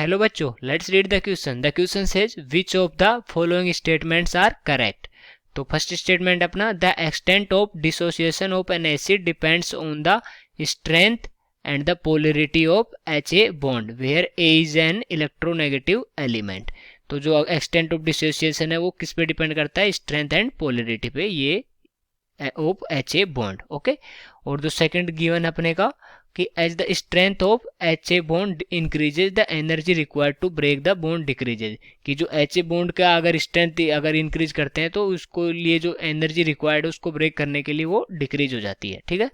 Hello बच्चों, let's read the question. The question says which of the following statements are correct. तो first statement अपना, the extent of dissociation of an acid depends on the strength and the polarity of HA bond where A is an electronegative element. तो जो extent of dissociation है वो किस पे depend करता है, स्ट्रेंथ एंड पोलरिटी पे, ये ऑफ HA बॉन्ड। ओके, और जो सेकंड गिवन अपने का कि as the strength of HA bond increases the energy required to break the bond decreases, कि जो HA बॉन्ड का अगर स्ट्रेंथ अगर इंक्रीज करते हैं तो उसको लिए जो एनर्जी रिक्वायर्ड है उसको ब्रेक करने के लिए वो डिक्रीज हो जाती है। ठीक है,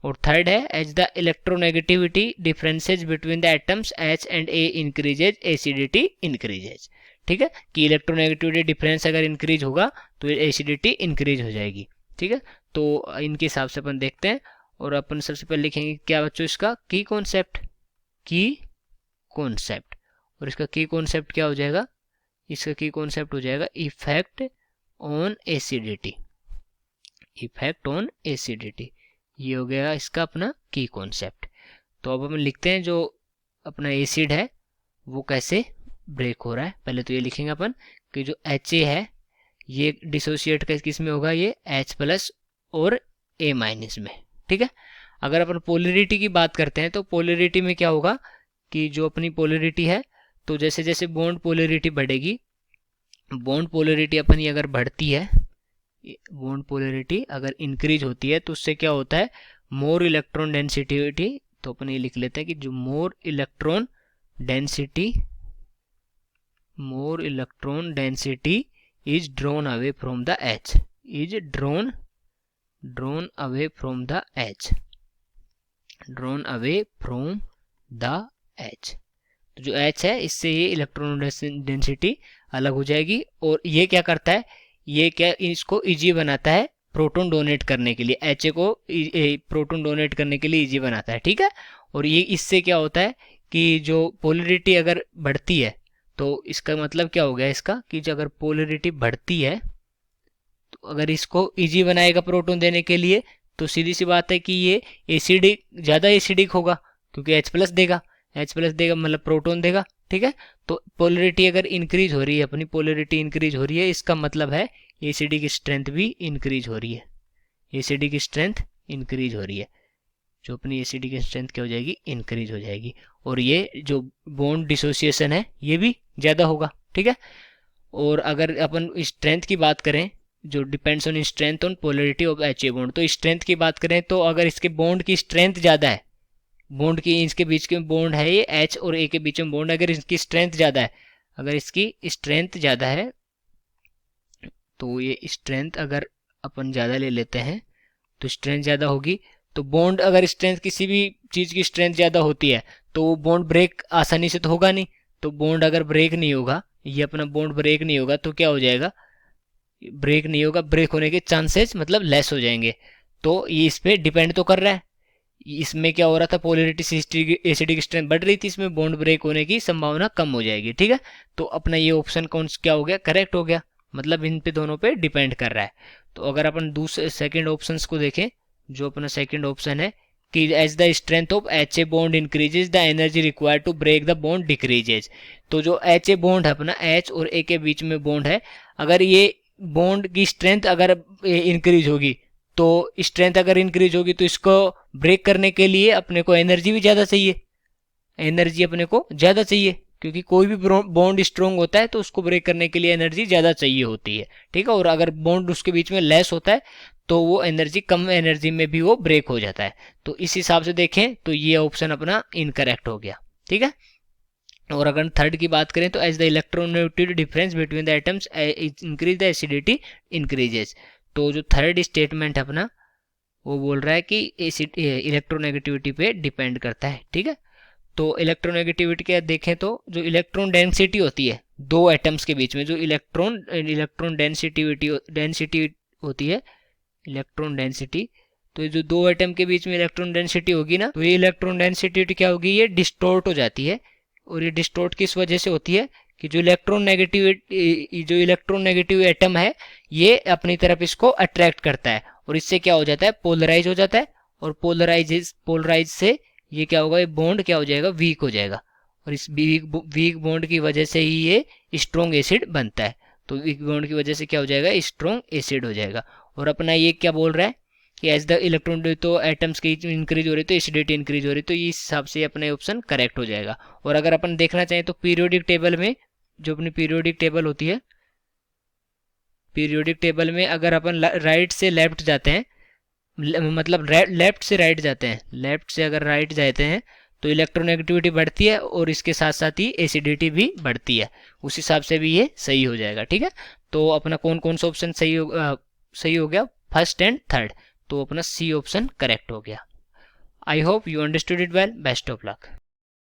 और थर्ड है as the electronegativity differences between the atoms H and A increases acidity increases. ठीक है, कि इलेक्ट्रोनेगेटिविटी डिफरेंस अगर इंक्रीज होगा तो एसिडिटी इंक्रीज हो जाएगी। ठीक है, तो इनके हिसाब से अपन देखते हैं, और अपन सबसे पहले लिखेंगे क्या बच्चों, इसका की कॉन्सेप्ट, और इसका की कॉन्सेप्ट क्या हो जाएगा, इसका की कॉन्सेप्ट हो जाएगा इफेक्ट ऑन एसिडिटी, ये हो गया इसका अपना की कॉन्सेप्ट। तो अब हम लिखते हैं जो अपना एसिड है वो कैसे ब्रेक हो रहा है। पहले तो ये लिखेंगे अपन कि जो HA है ये डिसोसिएट किस में होगा, ये H+ और A- में। ठीक है, अगर अपन पोलरिटी की बात करते हैं तो पोलरिटी में क्या होगा कि जो अपनी पोलरिटी है, तो जैसे जैसे बॉन्ड पोलरिटी बढ़ेगी, बॉन्ड पोलरिटी अपनी अगर बढ़ती है, बॉन्ड पोलरिटी अगर इंक्रीज होती है तो उससे क्या होता है, मोर इलेक्ट्रॉन डेंसिटी। तो अपन ये लिख लेते हैं कि जो more electron density is drawn away from the H, is drawn away from the H, तो जो H है इससे ये इलेक्ट्रॉन डेंसिटी अलग हो जाएगी, और ये क्या करता है, ये क्या इसको इजी बनाता है प्रोटॉन डोनेट करने के लिए, HA को प्रोटॉन डोनेट करने के लिए इजी बनाता है। ठीक है, और ये इससे क्या होता है कि जो पोलरिटी अगर बढ़ती है तो इसका मतलब क्या हो गया इसका, कि जो अगर पोलरिटी बढ़ती है तो अगर इसको इजी बनाएगा प्रोटॉन देने के लिए, तो सीधी सी बात है कि ये एसिडिक, ज़्यादा एसिडिक होगा, क्योंकि H+ देगा मतलब प्रोटॉन देगा। ठीक है, तो पोलरिटी अगर इंक्रीज हो रही है, अपनी पोलरिटी इंक्रीज हो रही है, इसका मतलब है एसिडिक स्ट्रेंथ भी इंक्रीज हो रही है, जो अपनी एसिडिक स्ट्रेंथ क्या हो जाएगी, इंक्रीज हो जाएगी, और ये जो बॉन्ड डिसोसिएशन है ये भी ज़्यादा होगा। ठीक है, और अगर अपन स्ट्रेंथ की बात करें, जो depends on strength on polarity of HA bond, तो स्ट्रेंथ की बात करें तो अगर इसके बॉन्ड की स्ट्रेंथ ज़्यादा है, बॉन्ड की इसके बीच के बॉन्ड है ये H और A के बीच में बॉन्ड, अगर इसकी स्ट्रेंथ ज़्यादा है, तो ये स्ट्रेंथ अगर अपन ज़्यादा ले लेते हैं तो स्ट्रेंथ ज़्यादा होगी, तो बॉन्ड अगर स्ट्रेंथ किसी भी चीज़ की स्ट्रेंथ ज़्यादा होती है तो वो बॉन्ड ब्रेक आसानी से तो होगा नहीं, तो बॉन्ड अगर ब्रेक नहीं होगा, ये अपना बॉन्ड ब्रेक नहीं होगा तो क्या हो जाएगा, ब्रेक होने के चांसेस मतलब लेस हो जाएंगे। तो ये इस पर डिपेंड तो कर रहा है, इसमें क्या हो रहा था, पोलरिटी एसिडिक स्ट्रेंथ बढ़ रही थी, इसमें बॉन्ड ब्रेक होने की संभावना कम हो जाएगी। ठीक है, तो अपना ये ऑप्शन क्या हो गया, करेक्ट हो गया, मतलब इन पे दोनों पे डिपेंड कर रहा है। तो अगर अपन दूसरे सेकेंड ऑप्शन को देखें, जो अपना सेकंड ऑप्शन है कि as the strength of HA bond increases the energy required to break the bond decreases, तो जो HA बॉन्ड है अपना H और A के बीच में बॉन्ड है, अगर ये बॉन्ड की स्ट्रेंथ अगर इंक्रीज होगी तो इसको ब्रेक करने के लिए अपने को एनर्जी भी ज़्यादा चाहिए, क्योंकि कोई भी बॉन्ड स्ट्रॉन्ग होता है तो उसको ब्रेक करने के लिए एनर्जी ज़्यादा चाहिए होती है। ठीक है, और अगर बॉन्ड उसके बीच में लेस होता है तो वो एनर्जी, कम एनर्जी में भी वो ब्रेक हो जाता है। तो इस हिसाब से देखें तो ये ऑप्शन अपना इनकरेक्ट हो गया। ठीक है, और अगर थर्ड की बात करें तो as the electronegativity difference between the atoms increase the acidity increases, तो जो थर्ड स्टेटमेंट है अपना वो बोल रहा है कि इलेक्ट्रोनेगेटिविटी पे डिपेंड करता है। ठीक है, तो इलेक्ट्रोनेगेटिविटी का देखें तो जो इलेक्ट्रॉन डेंसिटी होती है दो एटम्स के बीच में, जो इलेक्ट्रॉन डेंसिटी होती है, इलेक्ट्रॉन डेंसिटी, तो जो दो एटम के बीच में इलेक्ट्रॉन डेंसिटी होगी ना, तो ये इलेक्ट्रॉन डेंसिटी क्या होगी, ये डिस्टोर्ट हो जाती है, और ये डिस्टोर्ट किस वजह से होती है कि जो इलेक्ट्रॉन नेगेटिव एटम है ये अपनी तरफ इसको अट्रैक्ट करता है, और इससे क्या हो जाता है, पोलराइज हो जाता है, और पोलराइज से ये क्या होगा, ये बॉन्ड क्या हो जाएगा, वीक हो जाएगा, और इस वीक बॉन्ड की वजह से ही ये स्ट्रॉन्ग एसिड बनता है। तो वीक बॉन्ड की वजह से क्या हो जाएगा, स्ट्रॉन्ग एसिड हो जाएगा। और अपना ये क्या बोल रहा है कि एज द इलेक्ट्रॉन तो एटम्स की इंक्रीज हो रही है तो एसिडिटी इंक्रीज हो रही है, तो इस हिसाब से अपना ऑप्शन करेक्ट हो जाएगा। और अगर अपन देखना चाहें तो पीरियोडिक टेबल में, जो अपनी पीरियोडिक टेबल होती है, पीरियोडिक टेबल में अगर अपन राइट से लेफ्ट जाते हैं, मतलब लेफ्ट से राइट जाते हैं, लेफ्ट से अगर राइट जाते हैं तो इलेक्ट्रोनेगेटिविटी बढ़ती है और इसके साथ साथ ही एसिडिटी भी बढ़ती है। उस हिसाब से भी ये सही हो जाएगा। ठीक है, तो अपना कौन कौन सा ऑप्शन सही हो गया, फर्स्ट एंड थर्ड, तो अपना सी ऑप्शन करेक्ट हो गया। I hope you understood it well. Best of luck.